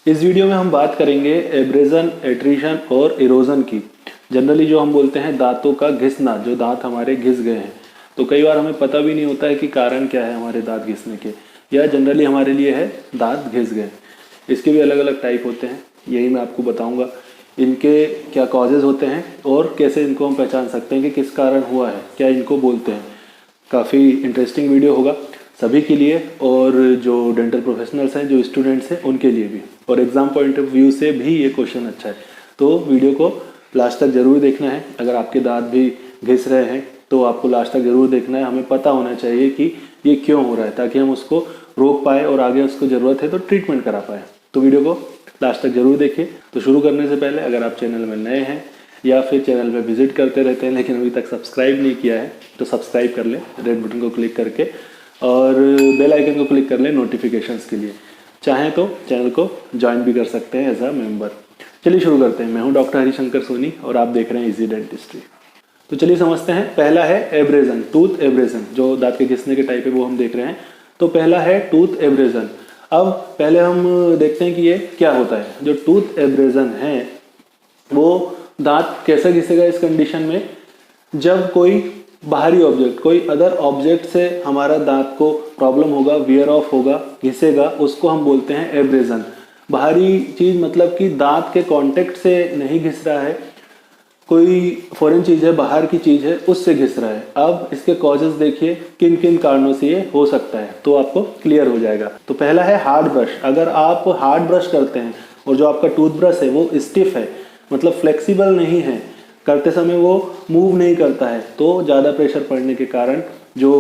इस वीडियो में हम बात करेंगे एब्रेजन, एट्रीशन और इरोजन की। जनरली जो हम बोलते हैं दांतों का घिसना, जो दांत हमारे घिस गए हैं, तो कई बार हमें पता भी नहीं होता है कि कारण क्या है हमारे दांत घिसने के, या जनरली हमारे लिए है दांत घिस गए। इसके भी अलग अलग टाइप होते हैं, यही मैं आपको बताऊंगा। इनके क्या कॉजेज़ होते हैं और कैसे इनको हम पहचान सकते हैं कि किस कारण हुआ है, क्या इनको बोलते हैं। काफ़ी इंटरेस्टिंग वीडियो होगा सभी के लिए, और जो डेंटल प्रोफेशनल्स हैं, जो स्टूडेंट्स हैं, उनके लिए भी, और एग्ज़ाम पॉइंट ऑफ व्यू से भी ये क्वेश्चन अच्छा है। तो वीडियो को लास्ट तक ज़रूर देखना है। अगर आपके दांत भी घिस रहे हैं तो आपको लास्ट तक ज़रूर देखना है। हमें पता होना चाहिए कि ये क्यों हो रहा है, ताकि हम उसको रोक पाए और आगे उसको ज़रूरत है तो ट्रीटमेंट करा पाए। तो वीडियो को लास्ट तक ज़रूर देखिए। तो शुरू करने से पहले अगर आप चैनल में नए हैं या फिर चैनल पे विजिट करते रहते हैं लेकिन अभी तक सब्सक्राइब नहीं किया है, तो सब्सक्राइब कर लें रेड बटन को क्लिक करके, और बेल आइकन को क्लिक कर लें नोटिफिकेशंस के लिए। चाहें तो चैनल को ज्वाइन भी कर सकते हैं एज अ मेंबर। चलिए शुरू करते हैं। मैं हूं डॉक्टर हरिशंकर सोनी और आप देख रहे हैं इजी डेंटिस्ट्री। तो चलिए समझते हैं। पहला है एब्रेजन, टूथ एब्रेजन। जो दांत के घिसने के टाइप है वो हम देख रहे हैं। तो पहला है टूथ एब्रेजन। अब पहले हम देखते हैं कि ये क्या होता है। जो टूथ एब्रेजन है वो दांत कैसे घिसेगा इस कंडीशन में, जब कोई बाहरी ऑब्जेक्ट, कोई अदर ऑब्जेक्ट से हमारा दांत को प्रॉब्लम होगा, वियर ऑफ होगा, घिसेगा, उसको हम बोलते हैं एब्रेजन। बाहरी चीज मतलब कि दांत के कांटेक्ट से नहीं घिस रहा है, कोई फॉरेन चीज है, बाहर की चीज है, उससे घिस रहा है। अब इसके कॉजेज देखिए किन किन कारणों से ये हो सकता है, तो आपको क्लियर हो जाएगा। तो पहला है हार्ड ब्रश। अगर आप हार्ड ब्रश करते हैं और जो आपका टूथब्रश है वो स्टिफ है, मतलब फ्लेक्सिबल नहीं है, करते समय वो मूव नहीं करता है, तो ज़्यादा प्रेशर पड़ने के कारण जो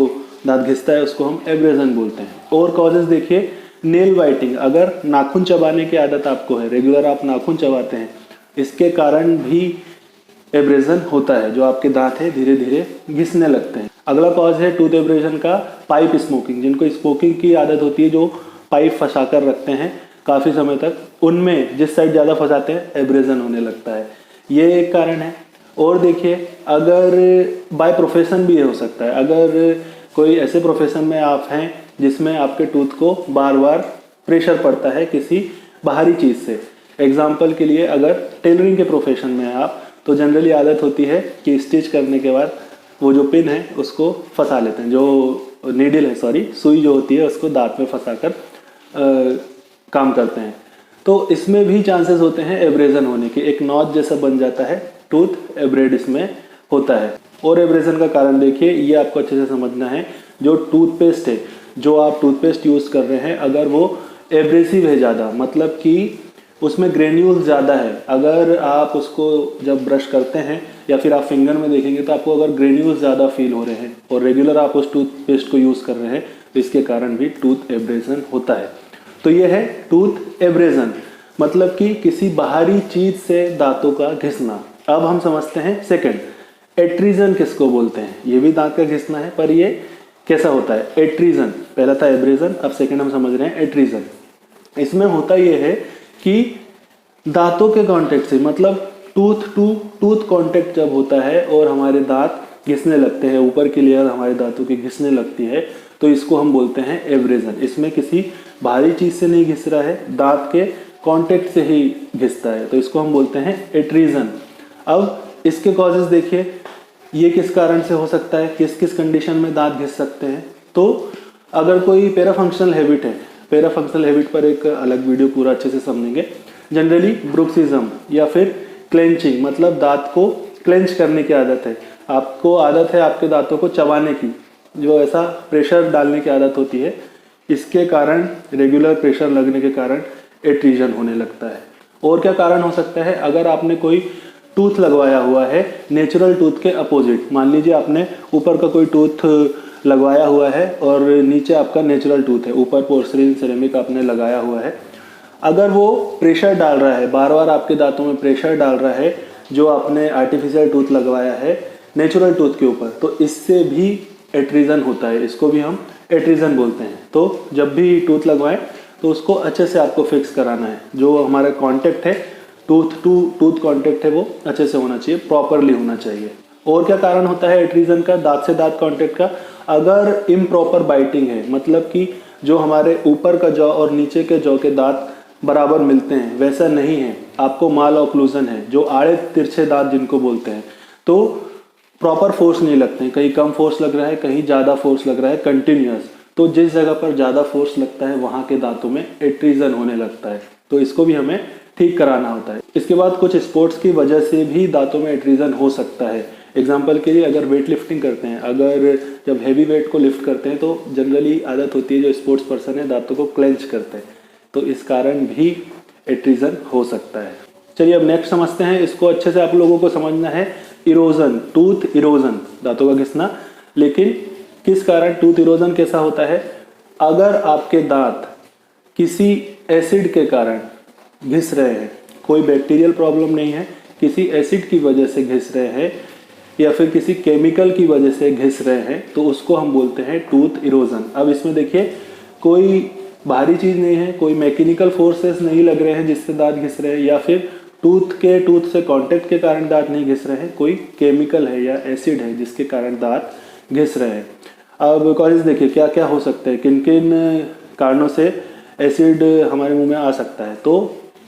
दांत घिसता है उसको हम एब्रेजन बोलते हैं। और कॉजेज देखिए, नेल बाइटिंग। अगर नाखून चबाने की आदत आपको है, रेगुलर आप नाखून चबाते हैं, इसके कारण भी एब्रेजन होता है। जो आपके दांत है धीरे धीरे घिसने लगते हैं। अगला कॉज है टूथ एब्रेजन का पाइप स्मोकिंग। जिनको स्मोकिंग की आदत होती है, जो पाइप फंसा कर रखते हैं काफ़ी समय तक, उनमें जिस साइड ज़्यादा फंसाते हैं एब्रेजन होने लगता है। ये एक कारण है। और देखिए, अगर बाय प्रोफेशन भी ये हो सकता है। अगर कोई ऐसे प्रोफेशन में आप हैं जिसमें आपके टूथ को बार बार प्रेशर पड़ता है किसी बाहरी चीज़ से, एग्जाम्पल के लिए अगर टेलरिंग के प्रोफेशन में आप, तो जनरली आदत होती है कि स्टिच करने के बाद वो जो पिन है उसको फंसा लेते हैं, जो नीडल है, सॉरी, सुई जो होती है उसको दांत में फंसा कर काम करते हैं। तो इसमें भी चांसेस होते हैं एब्रेजन होने के। एक नॉच जैसा बन जाता है, टूथ एब्रेड इसमें होता है। और एब्रेजन का कारण देखिए, ये आपको अच्छे से समझना है। जो टूथपेस्ट है, जो आप टूथपेस्ट यूज़ कर रहे हैं, अगर वो एब्रेसिव है ज़्यादा, मतलब कि उसमें ग्रेन्यूल्स ज़्यादा है, अगर आप उसको जब ब्रश करते हैं या फिर आप फिंगर में देखेंगे तो आपको अगर ग्रेन्यूल्स ज़्यादा फील हो रहे हैं और रेगुलर आप उस टूथपेस्ट को यूज़ कर रहे हैं, तो इसके कारण भी टूथ एब्रेजन होता है। तो ये है टूथ एब्रेजन, मतलब कि किसी बाहरी चीज से दांतों का घिसना। अब हम समझते हैं सेकंड, एट्रीजन किसको बोलते हैं। ये भी दांत का घिसना है, पर ये कैसा होता है। एट्रीजन, पहला था एब्रेजन, अब सेकंड हम समझ रहे हैं एट्रीजन। इसमें होता ये है कि दांतों के कांटेक्ट से, मतलब टूथ टू टूथ कांटेक्ट जब होता है और हमारे दांत घिसने लगते हैं, ऊपर की लेयर हमारे दांतों की घिसने लगती है, तो इसको हम बोलते हैं एब्रेजन। इसमें किसी बाहरी चीज से नहीं घिस रहा है, दांत के कांटेक्ट से ही घिसता है, तो इसको हम बोलते हैं एट्रीजन। अब इसके कॉजेज देखिए, ये किस कारण से हो सकता है, किस किस कंडीशन में दांत घिस सकते हैं। तो अगर कोई पैराफंक्शनल हैबिट है, पैराफंक्शनल हैबिट पर एक अलग वीडियो पूरा अच्छे से समझेंगे। जनरली ब्रुक्सिज्म या फिर क्लेंचिंग, मतलब दांत को क्लेंच करने की आदत है। आपको आदत है आपके दांतों को चबाने की, जो ऐसा प्रेशर डालने की आदत होती है, इसके कारण, रेगुलर प्रेशर लगने के कारण एट्रीजन होने लगता है। और क्या कारण हो सकता है, अगर आपने कोई टूथ लगवाया हुआ है नेचुरल टूथ के अपोजिट, मान लीजिए आपने ऊपर का कोई टूथ लगवाया हुआ है और नीचे आपका नेचुरल टूथ है, ऊपर पोर्सिलिन सिरेमिक आपने लगाया हुआ है, अगर वो प्रेशर डाल रहा है, बार बार आपके दांतों में प्रेशर डाल रहा है, जो आपने आर्टिफिशियल टूथ लगवाया है नेचुरल टूथ के ऊपर, तो इससे भी एट्रीजन होता है। इसको भी हम एट्रीजन बोलते हैं। तो जब भी टूथ लगवाएं तो उसको अच्छे से आपको फिक्स कराना है। जो हमारा कांटेक्ट है, टूथ टू टूथ कांटेक्ट है, वो अच्छे से होना चाहिए, प्रॉपरली होना चाहिए। और क्या कारण होता है एट्रीजन का, दांत से दांत कांटेक्ट का, अगर इम्प्रॉपर बाइटिंग है, मतलब कि जो हमारे ऊपर का जॉ और नीचे के जॉ के दांत बराबर मिलते हैं, वैसा नहीं है। आपको माल ऑक्लूजन है, जो आड़े तिरछे दांत जिनको बोलते हैं, तो प्रॉपर फोर्स नहीं लगते हैं, कहीं कम फोर्स लग रहा है, कहीं ज़्यादा फोर्स लग रहा है कंटिन्यूअस। तो जिस जगह पर ज़्यादा फोर्स लगता है वहाँ के दांतों में एट्रीजन होने लगता है, तो इसको भी हमें ठीक कराना होता है। इसके बाद कुछ स्पोर्ट्स की वजह से भी दांतों में एट्रीजन हो सकता है। एग्जाम्पल के लिए अगर वेट लिफ्टिंग करते हैं, अगर जब हैवी वेट को लिफ्ट करते हैं तो जनरली आदत होती है जो स्पोर्ट्स पर्सन है दांतों को क्लेंच करते हैं, तो इस कारण भी एट्रीजन हो सकता है। चलिए अब नेक्स्ट समझते हैं, इसको अच्छे से आप लोगों को समझना है। इरोजन, टूथ इरोजन, दांतों का घिसना। लेकिन किस कारण टूथ इरोजन कैसा होता है? अगर आपके दांत किसी एसिड के कारण घिस रहे हैं, कोई बैक्टीरियल प्रॉब्लम नहीं है, किसी एसिड की वजह से घिस रहे हैं या फिर किसी केमिकल की वजह से घिस रहे हैं, तो उसको हम बोलते हैं टूथ इरोजन। अब इसमें देखिए कोई बाहरी चीज़ नहीं है, कोई मैकेनिकल फोर्सेस नहीं लग रहे हैं जिससे दांत घिस रहे हैं, या फिर टूथ से कांटेक्ट के कारण दांत नहीं घिस रहे हैं, कोई केमिकल है या एसिड है जिसके कारण दांत घिस रहे हैं। अब कॉलेज देखिए क्या क्या हो सकता है, किन किन कारणों से एसिड हमारे मुंह में आ सकता है। तो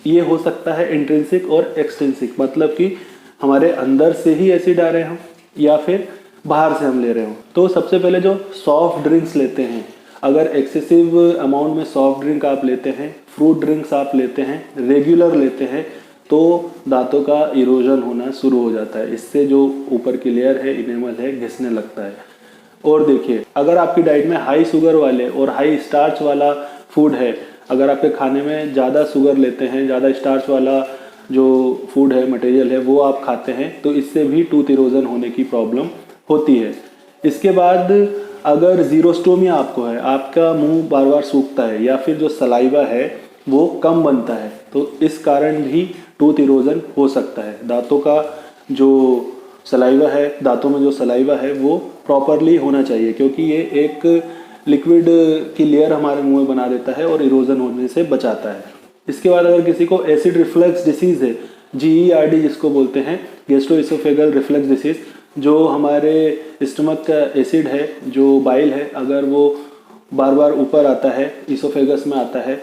ये हो सकता है इंट्रिंसिक और एक्सट्रिंसिक, मतलब कि हमारे अंदर से ही एसिड आ रहे हों या फिर बाहर से हम ले रहे हों। तो सबसे पहले जो सॉफ्ट ड्रिंक्स लेते हैं, अगर एक्सेसिव अमाउंट में सॉफ्ट ड्रिंक आप लेते हैं, फ्रूट ड्रिंक्स आप लेते हैं, रेगुलर लेते हैं, तो दांतों का इरोजन होना शुरू हो जाता है। इससे जो ऊपर की लेयर है, इनेमल है, घिसने लगता है। और देखिए अगर आपकी डाइट में हाई शुगर वाले और हाई स्टार्च वाला फूड है, अगर आपके खाने में ज़्यादा शुगर लेते हैं, ज़्यादा स्टार्च वाला जो फूड है, मटेरियल है, वो आप खाते हैं, तो इससे भी टूथ इरोजन होने की प्रॉब्लम होती है। इसके बाद अगर जीरोस्टोमिया आपको है, आपका मुंह बार बार सूखता है या फिर जो सलाइवा है वो कम बनता है, तो इस कारण भी टूथ इरोजन हो सकता है। दांतों का जो सलाइवा है, दांतों में जो सलाइवा है वो प्रॉपरली होना चाहिए, क्योंकि ये एक लिक्विड की लेयर हमारे मुंह में बना देता है और इरोजन होने से बचाता है। इसके बाद अगर किसी को एसिड रिफ्लक्स डिसीज़ है, GERD जिसको बोलते हैं, गैस्ट्रोइसोफेगल रिफ्लक्स डिसीज़, जो हमारे स्टमक का एसिड है, जो बाइल है, अगर वो बार बार ऊपर आता है, इसोफेगस में आता है,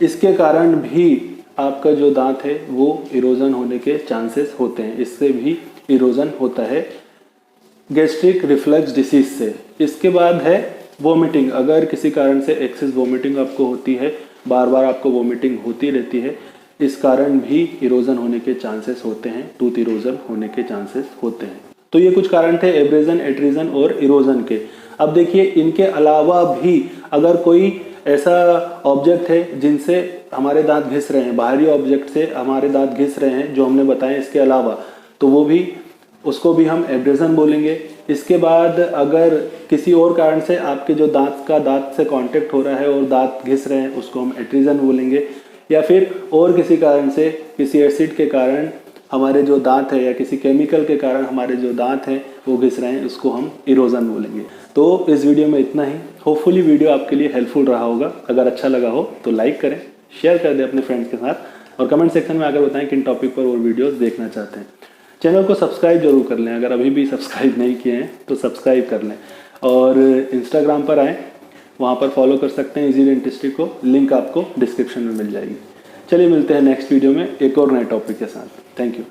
इसके कारण भी आपका जो दांत है वो इरोजन होने के चांसेस होते हैं। इससे भी इरोजन होता है गैस्ट्रिक रिफ्लक्स डिसीज से। इसके बाद है वोमिटिंग। अगर किसी कारण से एक्सेस वोमिटिंग आपको होती है, बार बार आपको वोमिटिंग होती रहती है, इस कारण भी इरोजन होने के चांसेस होते हैं, टूथ इरोजन होने के चांसेस होते हैं। तो ये कुछ कारण थे एब्रेजन, एट्रीजन और इरोजन के। अब देखिए इनके अलावा भी अगर कोई ऐसा ऑब्जेक्ट है जिनसे हमारे दांत घिस रहे हैं, बाहरी ऑब्जेक्ट से हमारे दांत घिस रहे हैं जो हमने बताए इसके अलावा, तो वो भी, उसको भी हम एब्रेजन बोलेंगे। इसके बाद अगर किसी और कारण से आपके जो दांत से कांटेक्ट हो रहा है और दांत घिस रहे हैं, उसको हम एट्रीजन बोलेंगे। या फिर और किसी कारण से, किसी एसिड के कारण हमारे जो दांत है या किसी केमिकल के कारण हमारे जो दांत हैं वो घिस रहे हैं, उसको हम इरोजन बोलेंगे। तो इस वीडियो में इतना ही। होपफुली वीडियो आपके लिए हेल्पफुल रहा होगा। अगर अच्छा लगा हो तो लाइक करें, शेयर कर दें अपने फ्रेंड्स के साथ, और कमेंट सेक्शन में आकर बताएं किन टॉपिक पर और वीडियोस देखना चाहते हैं। चैनल को सब्सक्राइब जरूर कर लें, अगर अभी भी सब्सक्राइब नहीं किए हैं तो सब्सक्राइब कर लें। और इंस्टाग्राम पर आएँ, वहाँ पर फॉलो कर सकते हैं इजी डेंटिस्ट्री को, लिंक आपको डिस्क्रिप्शन में मिल जाएगी। चलिए मिलते हैं नेक्स्ट वीडियो में एक और नए टॉपिक के साथ। Thank you.